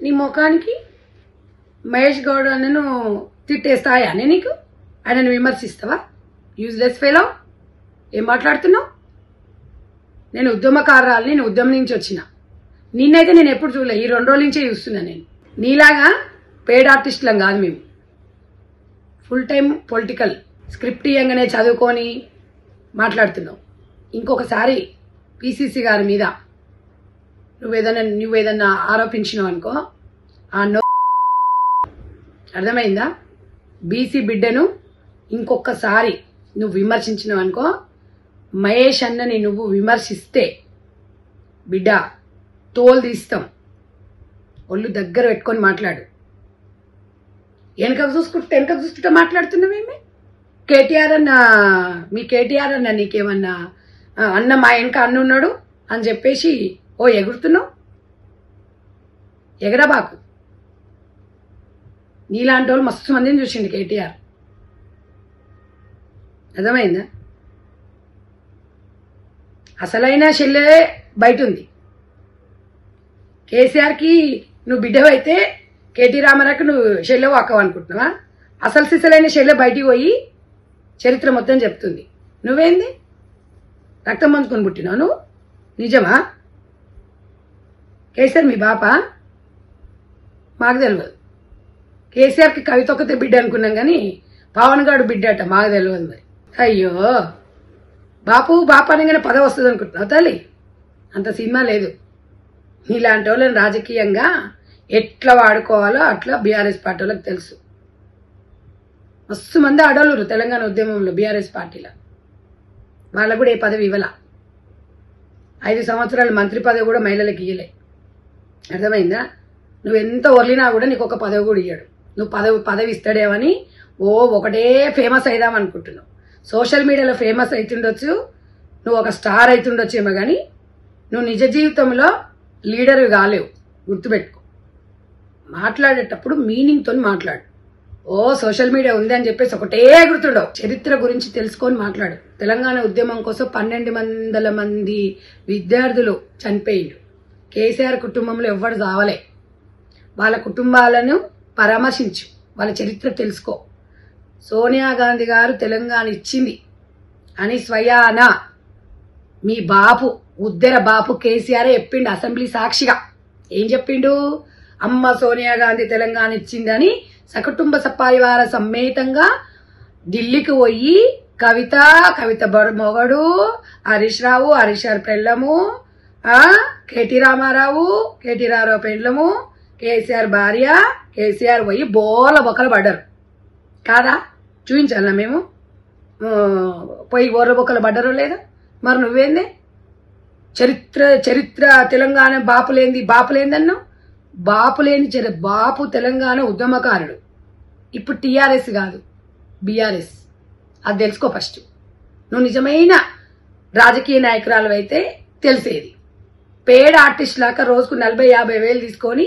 నీ ముఖానికి మహేష్ గౌడ్ అన్నను తిట్టేస్తాయా నేను నీకు? ఆయనను విమర్శిస్తావా? Useless fellow. ఏం మాట్లాడుతున్నావు? నేను ఉద్యమకారాలని, నేను ఉద్యమం నుంచి వచ్చిన. నిన్నైతే నేను ఎప్పుడు చూడలే, ఈ 2 రోజుల నుంచే చూస్తున్నా. నేను నీలాగా పేడ్ ఆర్టిస్టులం కాదు మేము. ఫుల్ టైం పొలిటికల్ స్క్రిప్ట్ ఇయ్యంగానే చదువుకొని మాట్లాడుతున్నావు. ఇంకొకసారి పిసిసి గారి మీద నువ్వేదన్నా ఆరోపించినావు అనుకో, ఆ అర్థమైందా? బీసీ బిడ్డను ఇంకొకసారి నువ్వు విమర్శించినావు అనుకో, మహేష్ అన్నని నువ్వు విమర్శిస్తే బిడ్డ తోలు తీస్తాం. ఒళ్ళు దగ్గర పెట్టుకొని మాట్లాడు. వెనక చూసుకుంటా మాట్లాడుతున్నావేమే? కేటీఆర్ అన్న, మీ కేటీఆర్ అన్న నీకేమన్నా అన్న మా వెనక అన్న ఉన్నాడు అని చెప్పేసి ఎగురుతున్నావు. ఎగరబాకు. నీలాంటి వాళ్ళు మస్తు మందిని చూసిండు కేటీఆర్. అర్థమైందా? అసలైన చెల్లె బయట ఉంది. కేసీఆర్కి నువ్వు బిడ్డవైతే కేటీ రామారావుకి నువ్వు చెల్లెవు అక్కవు అనుకుంటున్నావా? అసలు సిసలైన చెల్లె బయటికి పోయి చరిత్ర మొత్తం చెప్తుంది. నువ్వేంది రక్తం పంచుకొని పుట్టినావు నువ్వు? నిజమా? కేసీఆర్ మీ బాప? మాకు తెలియదు. కేసీఆర్కి కవిత ఒక్కతే బిడ్డ అనుకున్నాం కానీ పవన్ గారు బిడ్డ అట, మాకు తెలియదు. మరి అయ్యో బాపు అనగానే పదవి వస్తుంది అనుకుంటున్నావు తల్లి? అంత సినిమా లేదు. నీలాంటి వాళ్ళని రాజకీయంగా ఎట్లా వాడుకోవాలో అట్లా బీఆర్ఎస్ పార్టీ వాళ్ళకి తెలుసు. మస్తు మంది ఆడోళ్ళు తెలంగాణ ఉద్యమంలో బీఆర్ఎస్ పార్టీలో. వాళ్ళకు కూడా ఏ పదవి ఇవ్వాల. 5 సంవత్సరాల మంత్రి పదవి కూడా మహిళలకు ఇయ్యలే. అర్థమైందా? నువ్వు ఎంత ఒర్లినా కూడా నీకు ఒక పదవి కూడా ఇయ్యాడు. నువ్వు పదవి ఇస్తాడేమని ఒకటే ఫేమస్ అయిదాం అనుకుంటున్నావు. సోషల్ మీడియాలో ఫేమస్ అవుతుండొచ్చు, నువ్వు ఒక స్టార్ అవుతుండొచ్చేమో కానీ నువ్వు నిజ జీవితంలో లీడర్ కాలేవు. గుర్తుపెట్టుకో. మాట్లాడేటప్పుడు మీనింగ్తో మాట్లాడు. సోషల్ మీడియా ఉంది అని చెప్పేసి ఒకటే గుర్తుండవు. చరిత్ర గురించి తెలుసుకొని మాట్లాడు. తెలంగాణ ఉద్యమం కోసం 1200 మంది విద్యార్థులు చనిపోయిండు. కేసీఆర్ కుటుంబంలో ఎవ్వరు చావలే. వాళ్ళ కుటుంబాలను పరామర్శించు, వాళ్ళ చరిత్ర తెలుసుకో. సోనియా గాంధీ గారు తెలంగాణ ఇచ్చింది అని స్వయాన మీ బాపు, ఉద్దెర బాపు కేసీఆర్ చెప్పిండు అసెంబ్లీ సాక్షిగా. ఏం చెప్పిండు? అమ్మ సోనియా గాంధీ తెలంగాణ ఇచ్చిందని సకుటుంబ సపరివార సమేతంగా ఢిల్లీకి పోయి కవిత మొగడు, హరీష్ రావు, హరీష్ గారి పెళ్ళము, కేటీ రామారావు పెళ్ళము, కేసీఆర్ భార్య, కేసీఆర్ పోయి బొక్కలు పడ్డారు కాదా? చూపించాలా మేము? పోయి బొక్కలు పడ్డారో లేదా? మరి నువ్వేందే చరిత్ర తెలంగాణ బాపులేందన్నావు? బాపు తెలంగాణ ఉద్యమకారుడు. ఇప్పుడు టీఆర్ఎస్ కాదు, బీఆర్ఎస్. అది తెలుసుకో ఫస్ట్. నువ్వు నిజమైన రాజకీయ నాయకురాలు అయితే తెలిసేది. పేడ్ ఆర్టిస్ట్ లాగా రోజుకు 40-50 వేలు తీసుకొని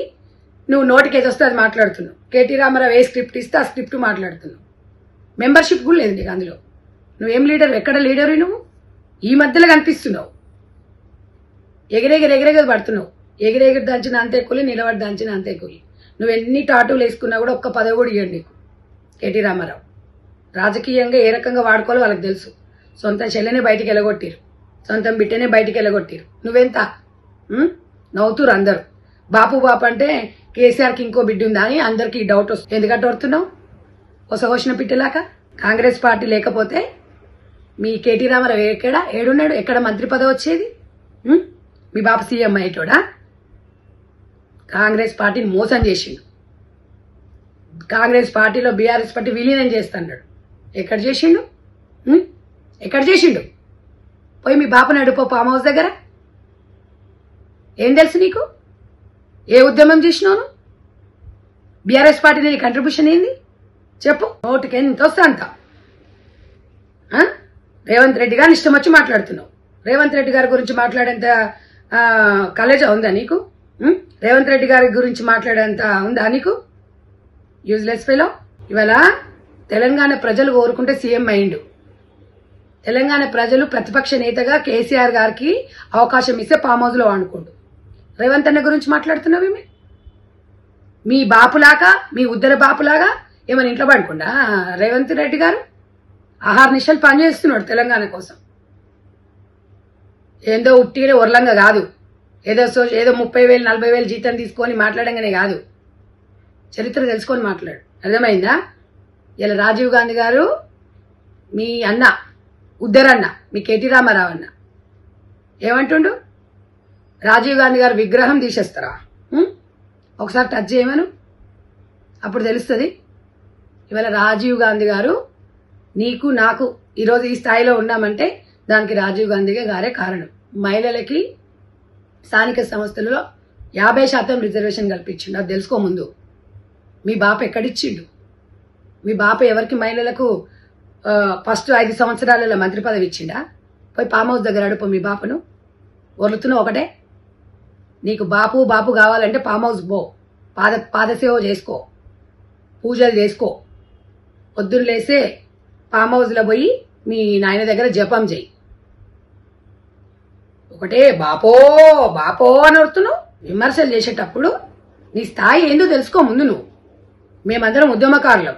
నువ్వు నోటికి ఏది వస్తే అది మాట్లాడుతున్నావు. కేటీ రామారావు ఏ స్క్రిప్ట్ ఇస్తే ఆ స్క్రిప్ట్ మాట్లాడుతున్నావు. మెంబర్షిప్ కూడా లేదు నీకు అందులో. నువ్వేం లీడర్? ఎక్కడ లీడరు నువ్వు? ఈ మధ్యలో కనిపిస్తున్నావు. ఎగిరెగది పడుతున్నావు. ఎగిరెగిరి దంచిన అంతే కూలి, నిలబడి దంచిన అంతే కూలి. నువ్వు ఎన్ని టాటూలు వేసుకున్నా కూడా ఒక్క పదవి కూడా ఇవ్వండి నీకు. కేటీ రామారావు రాజకీయంగా ఏ రకంగా వాడుకోవాలో వాళ్ళకి తెలుసు. సొంత చెల్లెనే బయటికి వెళ్ళగొట్టిరు, సొంతం బిడ్డనే బయటికి వెళ్ళగొట్టిరు. నువ్వెంత నవ్వుతురు అందరు. బాపు అంటే కేసీఆర్కి ఇంకో బిడ్డ ఉందా అని అందరికి డౌట్ వస్తుంది. ఎందుకంటే వస్తున్నావు కొసగోసిన పిట్టలాక? కాంగ్రెస్ పార్టీ లేకపోతే మీ కేటీ రామారావు ఏడున్నాడు? ఎక్కడ మంత్రి పదవి వచ్చేది? మీ బాపు సీఎం అయ్యేటోడా? కాంగ్రెస్ పార్టీని మోసం చేసిండు. కాంగ్రెస్ పార్టీలో బీఆర్ఎస్ పార్టీ విలీనం చేస్తున్నాడు. ఎక్కడ చేసిండు? పోయి మీ బాపుని అడుపో ఫామ్ హౌస్ దగ్గర. ఏం తెలుసు నీకు? ఏ ఉద్యమం చేసినావు? బీఆర్ఎస్ పార్టీ నీ కంట్రిబ్యూషన్ ఏంది చెప్పు? నోటికి ఎంత వస్తే అంత. రేవంత్ రెడ్డి గారిని ఇష్టం వచ్చి మాట్లాడుతున్నావు. రేవంత్ రెడ్డి గారి గురించి మాట్లాడేంత కలేజా ఉందా నీకు? రేవంత్ రెడ్డి గారి గురించి మాట్లాడేంత ఉందా నీకు? Useless fellow. ఇవాళ తెలంగాణ ప్రజలు కోరుకుంటే సీఎం అయిండు. తెలంగాణ ప్రజలు ప్రతిపక్ష నేతగా కేసీఆర్ గారికి అవకాశం ఇస్తే ఫామ్ హౌస్ లో అనుకోండు. రేవంత్ అన్న గురించి మాట్లాడుతున్నావేమి? మీ బాపులాగా, మీ ఉద్దర బాపులాగా ఏమైనా ఇంట్లో పడకుండా రేవంత్ రెడ్డి గారు ఆహార నిశలు పనిచేస్తున్నాడు తెలంగాణ కోసం. ఏందో ఉట్టిగా ఒర్లంగా కాదు, ఏదో 30,000 40,000 జీతం తీసుకొని మాట్లాడంగానే కాదు, చరిత్ర తెలుసుకొని మాట్లాడు. అర్థమైందా? ఇలా రాజీవ్ గాంధీ గారు మీ అన్న ఉద్దరన్న, మీ కేటీ రామారావు అన్న ఏమంటుండు? రాజీవ్ గాంధీ గారు విగ్రహం తీసేస్తారా? ఒకసారి టచ్ చేయమను, అప్పుడు తెలుస్తుంది. ఇవాళ రాజీవ్ గాంధీ గారు నీకు నాకు ఈరోజు ఈ స్థాయిలో ఉన్నామంటే దానికి రాజీవ్ గాంధీ గారే కారణం. మహిళలకి స్థానిక సంస్థలలో 50% రిజర్వేషన్ కల్పించిండు. అది తెలుసుకో ముందు. మీ బాప ఎక్కడిచ్చిండు? మీ బాప ఎవరికి మహిళలకు ఫస్ట్ 5 సంవత్సరాలలో మంత్రి పదవి ఇచ్చిండా? పోయి ఫామ్ హౌస్ దగ్గర అడుపు మీ బాపను. వరులుతున్నావు ఒకటే. నీకు బాపు కావాలంటే ఫామ్ హౌస్ పో, పాదసేవ చేసుకో, పూజలు చేసుకో, పొద్దున్న లేసే ఫామ్ హౌస్లో పోయి మీ నాయన దగ్గర జపం చేయి. ఒకటే బాపో అని వరుతున్నావు. విమర్శలు చేసేటప్పుడు నీ స్థాయి ఏందో తెలుసుకో ముందు నువ్వు. మేమందరం ఉద్యమకారులం,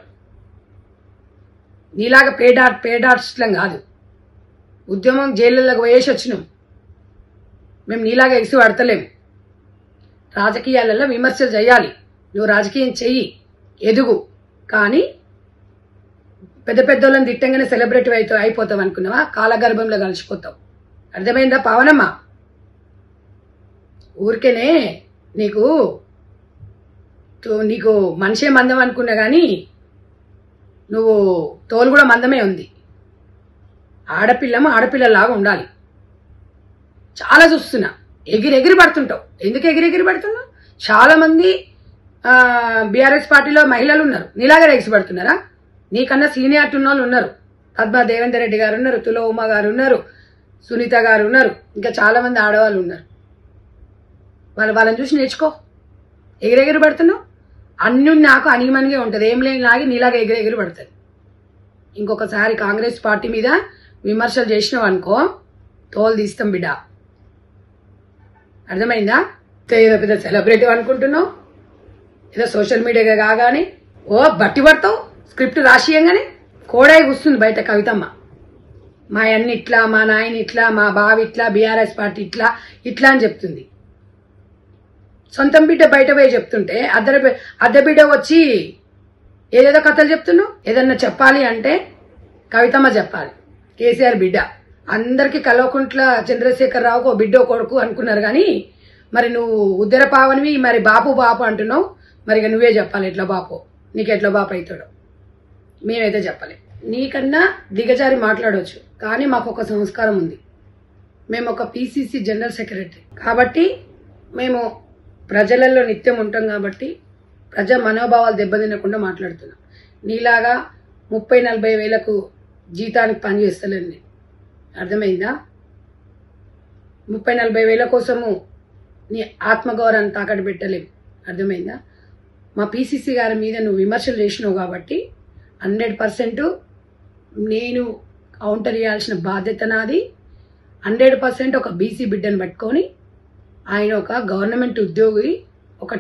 నీలాగా పేడార్స్లం కాదు. ఉద్యమం జైళ్ళలోకి పోయేసి వచ్చినాం. మేము నీలాగా ఎగిసి పడతలేము. రాజకీయాలలో విమర్శలు చేయాలి, నువ్వు రాజకీయం చెయ్యి, ఎదుగు. కానీ పెద్దోళ్ళని తిట్టంగానే సెలబ్రిటీ అయిపోతావు అనుకున్నావా? కాలగర్భంలో కలిసిపోతావు. అర్థమైందా పావనమ్మ? ఊరికేనే నీకు మనిషే మందం అనుకున్నా కానీ నువ్వు తోలు కూడా మందమే ఉంది. ఆడపిల్లలాగా ఉండాలి. చాలా చూస్తున్నా, ఎగిరెగిరి పడుతుంటావు. ఎందుకు ఎగిరెగిరి పడుతున్నావు? చాలా మంది బీఆర్ఎస్ పార్టీలో మహిళలు ఉన్నారు, నీలాగా ఎగిసి పడుతున్నారా? నీకన్నా సీనియారిటీ ఉన్న వాళ్ళు ఉన్నారు. పద్మా దేవేందర్ రెడ్డి గారు ఉన్నారు, తుల ఉమా గారు ఉన్నారు, సునీత గారు ఉన్నారు, ఇంకా చాలా మంది ఆడవాళ్ళు ఉన్నారు. వాళ్ళని చూసి నేర్చుకో. ఎగిరెగిరి పడుతున్నావు. అన్ని నాకు అనిమనిగా ఉంటుంది, ఏం లేని లాగి నీలాగా ఎగిరెగిరి పడుతుంది. ఇంకొకసారి కాంగ్రెస్ పార్టీ మీద విమర్శలు చేసినావు అనుకో, తోలు తీస్తాం బిడ్డ. అర్థమైందా? ఏదో పెద్ద సెలబ్రిటీ అనుకుంటున్నావు, ఏదో సోషల్ మీడియాగా కాగానే బట్టి పడతావు. స్క్రిప్ట్ రాసియంగానే కోడాయి కూస్తుంది బయట కవితమ్మ. మా అన్న ఇట్లా, మా నాయన ఇట్లా, మా బావ ఇట్లా, బీఆర్ఎస్ పార్టీ ఇట్లా అని చెప్తుంది. సొంతం బిడ్డ బయట పోయి చెప్తుంటే అద్దె బిడ్డ వచ్చి ఏదేదో కథలు చెప్తున్నావు. ఏదన్నా చెప్పాలి అంటే కవితమ్మ చెప్పాలి. కేసీఆర్ బిడ్డ అందరికి కల్వకుంట్ల చంద్రశేఖరరావుకు ఓ బిడ్డో కొడుకు అనుకున్నారు కానీ మరి నువ్వు ఉద్దర పావనివి, మరి బాపు అంటున్నావు. మరి ఇక నువ్వే చెప్పాలి ఎట్లా బాపు, నీకు ఎట్లా బాపు అవుతాడో. మేమైతే చెప్పలే. నీకన్నా దిగజారి మాట్లాడవచ్చు, కానీ మాకు ఒక సంస్కారం ఉంది. మేము ఒక PCC జనరల్ సెక్రటరీ కాబట్టి మేము ప్రజలలో నిత్యం ఉంటాం కాబట్టి ప్రజా మనోభావాలు దెబ్బతినకుండా మాట్లాడుతున్నాం. నీలాగా 30-40 వేలకు జీతానికి పనిచేస్తలేను నేను. అర్థమైందా? 30-40 వేల కోసము నీ ఆత్మగౌరవాన్ని తాకట్టు పెట్టలేము. అర్థమైందా? మా PCC గారి మీద నువ్వు విమర్శలు చేసినావు కాబట్టి 100% నేను కౌంటర్ ఇవ్వాల్సిన బాధ్యత నాది. 100% ఒక BC బిడ్డను పట్టుకొని ఆయన ఒక గవర్నమెంట్ ఉద్యోగి, ఒక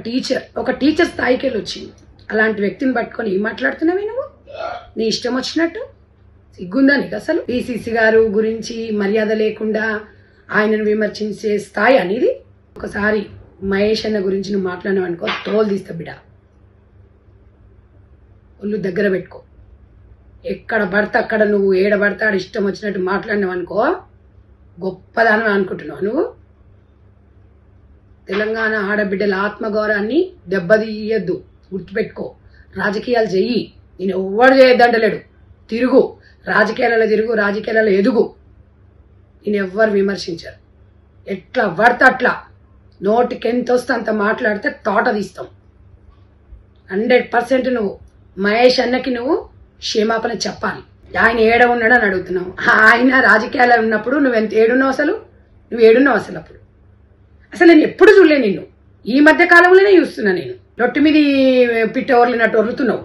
టీచర్ స్థాయికి వెళ్ళి వచ్చింది. అలాంటి వ్యక్తిని పట్టుకొని ఏం మాట్లాడుతున్నావు నువ్వు? నీ ఇష్టం వచ్చినట్టు. సిగ్గుందా నీకు అసలు? PCC గారు గురించి మర్యాద లేకుండా ఆయనను విమర్శించే స్థాయి అనేది. ఒకసారి మహేష్ అన్న గురించి నువ్వు మాట్లాడినావు అనుకో, తోలు తీస్తా బిడ్డ. ఒళ్ళు దగ్గర పెట్టుకో. ఎక్కడ పడితే అక్కడ నువ్వు ఏడ పడితే ఆడ ఇష్టం వచ్చినట్టు మాట్లాడినావు అనుకో, గొప్పదానం అనుకుంటున్నావు నువ్వు. తెలంగాణ ఆడబిడ్డల ఆత్మగౌరవాన్ని దెబ్బతీయద్దు, గుర్తుపెట్టుకో. రాజకీయాలు చెయ్యి, నేను ఎవ్వడు చేయొద్దంటలేడు. తిరుగు, రాజకీయాలలో ఎదుగు. నేను ఎవ్వరు విమర్శించారు. ఎట్లా పడితే అట్లా నోటికి ఎంత వస్తే అంత మాట్లాడితే తోట తీస్తాం. 100% నువ్వు మహేష్ అన్నకి నువ్వు క్షమాపణ చెప్పాలి. ఆయన ఏడ ఉన్నాడు అని అడుగుతున్నావు. ఆయన రాజకీయాల్లో ఉన్నప్పుడు నువ్వు ఎంత ఏడున్నావు అసలు? అసలు నేను ఎప్పుడు చూడలే నిన్ను. ఈ మధ్య కాలంలోనే చూస్తున్నా నేను. రొట్టె మీది పిట్ట ఓర్లినట్టు ఒర్లుతున్నావు.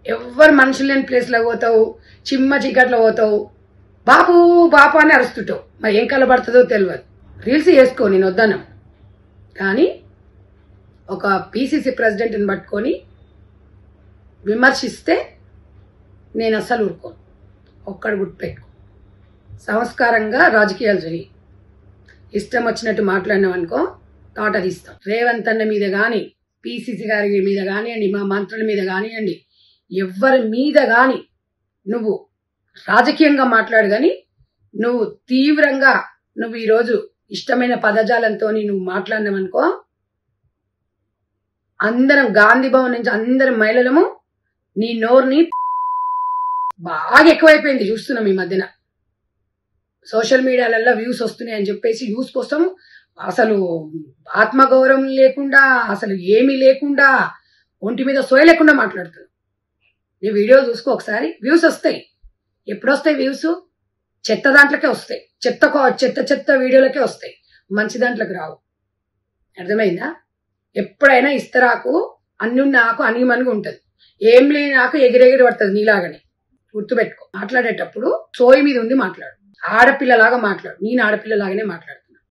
ఎవ్వరు మనుషులు లేని ప్లేస్లో పోతావు, చిమ్మ చీకట్లో పోతావు, బాపు అని అరుస్తుంటావు. మరి ఏం కలబడుతుందో తెలియదు. రీల్స్ చేసుకో, నేను వద్దన్నా. కానీ ఒక పిసిసి ప్రెసిడెంట్ని పట్టుకొని విమర్శిస్తే నేను అస్సలు ఊరుకోను. ఒక్కడు గుర్తుపెట్టుకో. సంస్కారంగా రాజకీయాలు చేయి. ఇష్టం వచ్చినట్టు మాట్లాడినామనుకో తాట తీస్తాం. రేవంత్ అన్న మీద కానీ, పిసిసి గారి మీద కానివ్వండి, మా మంత్రుల మీద కానివ్వండి, ఎవరి మీద కానీ నువ్వు రాజకీయంగా మాట్లాడు. కానీ నువ్వు తీవ్రంగా నువ్వు ఈరోజు ఇష్టమైన పదజాలంతో నువ్వు మాట్లాడినావనుకో, అందరం గాంధీ భవన్ నుంచి అందరం మహిళలము నీ నోరుని బాగా ఎక్కువైపోయింది. చూస్తున్నాం ఈ మధ్యన సోషల్ మీడియాలలో వ్యూస్ వస్తున్నాయి అని చెప్పేసి వ్యూస్ కోసం అసలు ఆత్మగౌరవం లేకుండా, అసలు ఏమీ లేకుండా, ఒంటి మీద సోయ లేకుండా మాట్లాడుతున్నావు. నీ వీడియో చూసుకో ఒకసారి. వ్యూస్ వస్తాయి. ఎప్పుడు వస్తాయి వ్యూస్? చెత్త దాంట్లోకే వస్తాయి. చెత్త వీడియోలకే వస్తాయి. మంచి దాంట్లోకి రావు. అర్థమైందా? ఎప్పుడైనా ఇస్తరాకు అన్నున్నాకు అనిమనిగా ఉంటది. ఏం లేని నాకు ఎగిరెగిరి పడుతుంది నీలాగానే. గుర్తుపెట్టుకో. మాట్లాడేటప్పుడు సోయి మీద ఉండి మాట్లాడు. ఆడపిల్లలాగా మాట్లాడు. నేను ఆడపిల్లలాగానే మాట్లాడు.